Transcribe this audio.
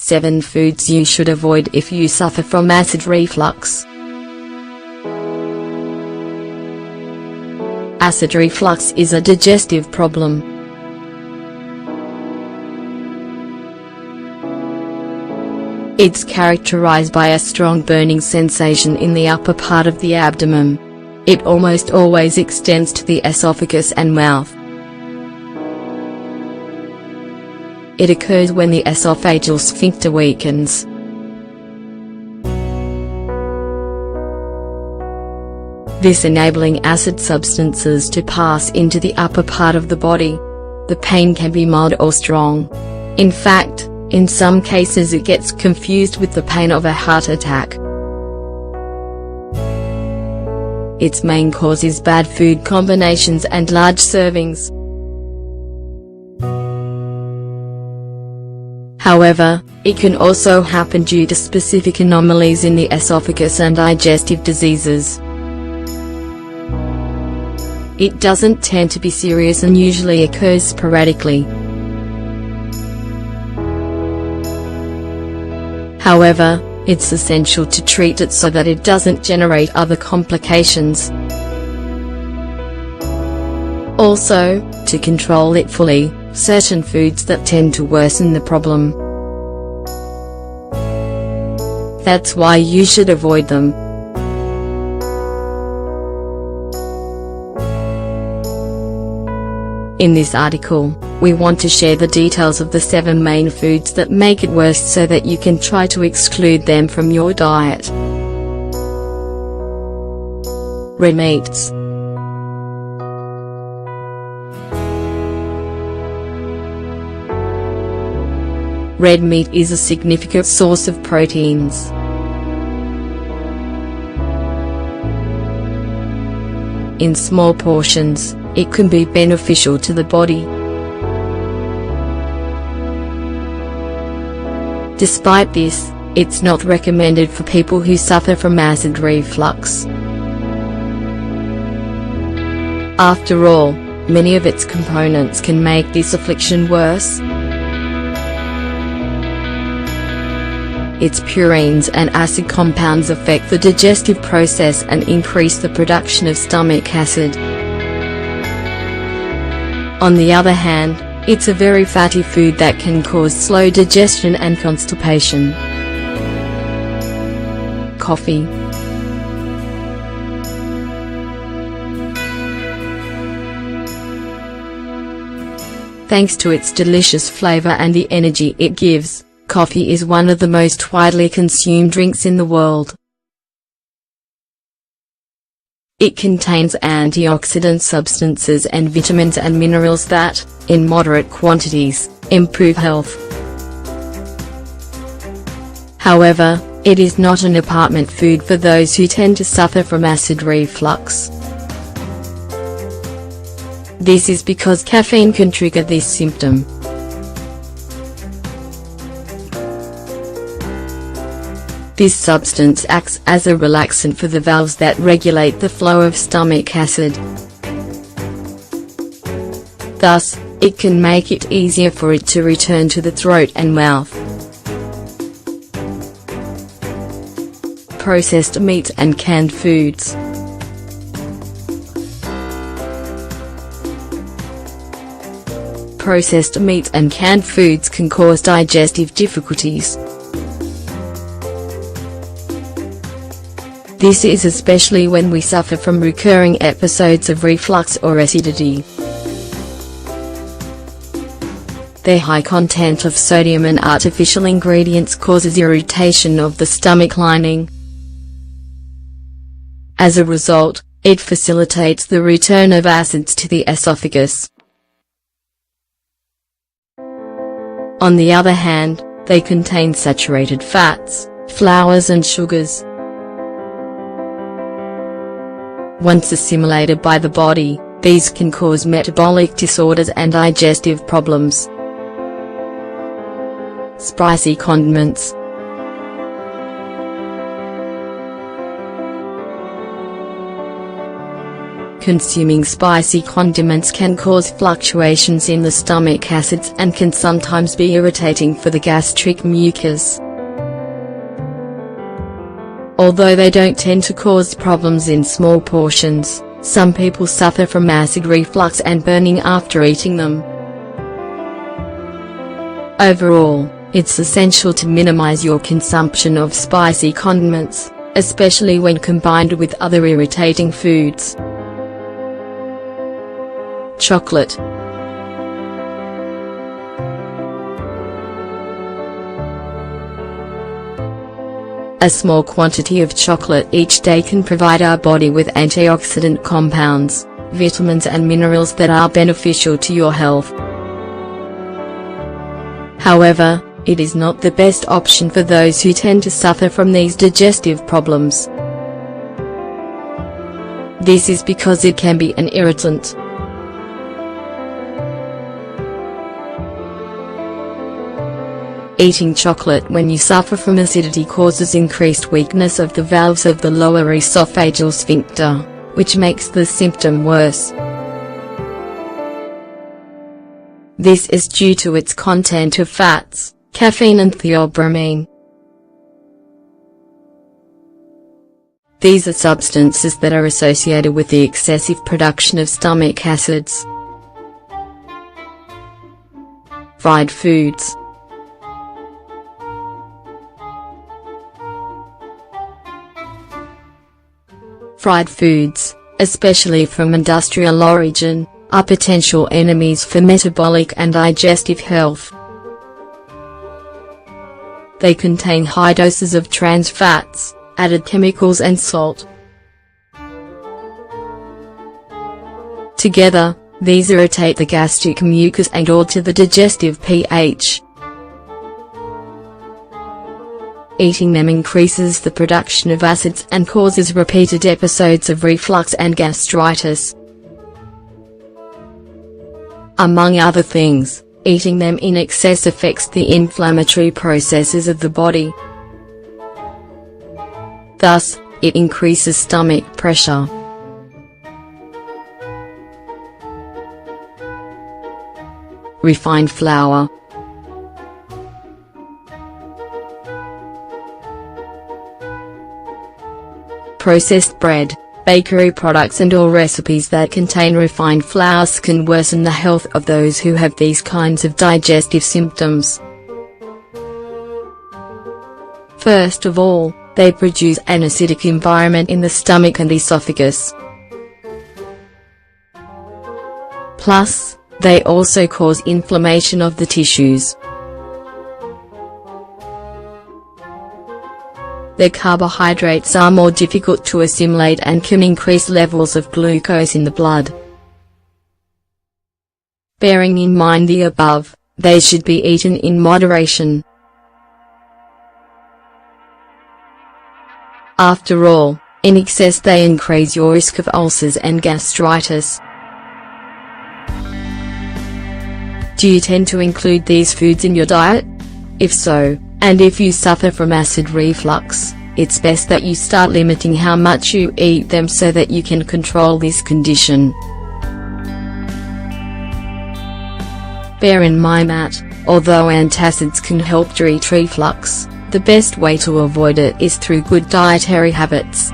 7 foods you should avoid if you suffer from acid reflux. Acid reflux is a digestive problem. It's characterized by a strong burning sensation in the upper part of the abdomen. It almost always extends to the esophagus and mouth. It occurs when the esophageal sphincter weakens. This enabling acid substances to pass into the upper part of the body. The pain can be mild or strong. In fact, in some cases it gets confused with the pain of a heart attack. Its main cause is bad food combinations and large servings. However, it can also happen due to specific anomalies in the esophagus and digestive diseases. It doesn't tend to be serious and usually occurs sporadically. However, it's essential to treat it so that it doesn't generate other complications. Also, to control it fully, certain foods that tend to worsen the problem. That's why you should avoid them. In this article, we want to share the details of the 7 main foods that make it worse so that you can try to exclude them from your diet. Red meats. Red meat is a significant source of proteins. In small portions, it can be beneficial to the body. Despite this, it's not recommended for people who suffer from acid reflux. After all, many of its components can make this affliction worse. Its purines and acid compounds affect the digestive process and increase the production of stomach acid. On the other hand, it's a very fatty food that can cause slow digestion and constipation. Coffee. Thanks to its delicious flavor and the energy it gives, coffee is one of the most widely consumed drinks in the world. It contains antioxidant substances and vitamins and minerals that, in moderate quantities, improve health. However, it is not an apartment food for those who tend to suffer from acid reflux. This is because caffeine can trigger this symptom. This substance acts as a relaxant for the valves that regulate the flow of stomach acid. Thus, it can make it easier for it to return to the throat and mouth. Processed meats and canned foods. Processed meats and canned foods can cause digestive difficulties. This is especially when we suffer from recurring episodes of reflux or acidity. Their high content of sodium and artificial ingredients causes irritation of the stomach lining. As a result, it facilitates the return of acids to the esophagus. On the other hand, they contain saturated fats, flours and sugars. Once assimilated by the body, these can cause metabolic disorders and digestive problems. Spicy condiments. Consuming spicy condiments can cause fluctuations in the stomach acids and can sometimes be irritating for the gastric mucus. Although they don't tend to cause problems in small portions, some people suffer from acid reflux and burning after eating them. Overall, it's essential to minimize your consumption of spicy condiments, especially when combined with other irritating foods. Chocolate. A small quantity of chocolate each day can provide our body with antioxidant compounds, vitamins and minerals that are beneficial to your health. However, it is not the best option for those who tend to suffer from these digestive problems. This is because it can be an irritant. Eating chocolate when you suffer from acidity causes increased weakness of the valves of the lower esophageal sphincter, which makes the symptom worse. This is due to its content of fats, caffeine and theobromine. These are substances that are associated with the excessive production of stomach acids. Fried foods. Fried foods, especially from industrial origin, are potential enemies for metabolic and digestive health. They contain high doses of trans fats, added chemicals and salt. Together, these irritate the gastric mucus and alter the digestive pH. Eating them increases the production of acids and causes repeated episodes of reflux and gastritis. Among other things, eating them in excess affects the inflammatory processes of the body. Thus, it increases stomach pressure. Refined flour. Processed bread, bakery products and all recipes that contain refined flours can worsen the health of those who have these kinds of digestive symptoms. First of all, they produce an acidic environment in the stomach and esophagus. Plus, they also cause inflammation of the tissues. Their carbohydrates are more difficult to assimilate and can increase levels of glucose in the blood. Bearing in mind the above, they should be eaten in moderation. After all, in excess they increase your risk of ulcers and gastritis. Do you tend to include these foods in your diet? If so, and if you suffer from acid reflux, it's best that you start limiting how much you eat them so that you can control this condition. Bear in mind that, although antacids can help treat reflux, the best way to avoid it is through good dietary habits.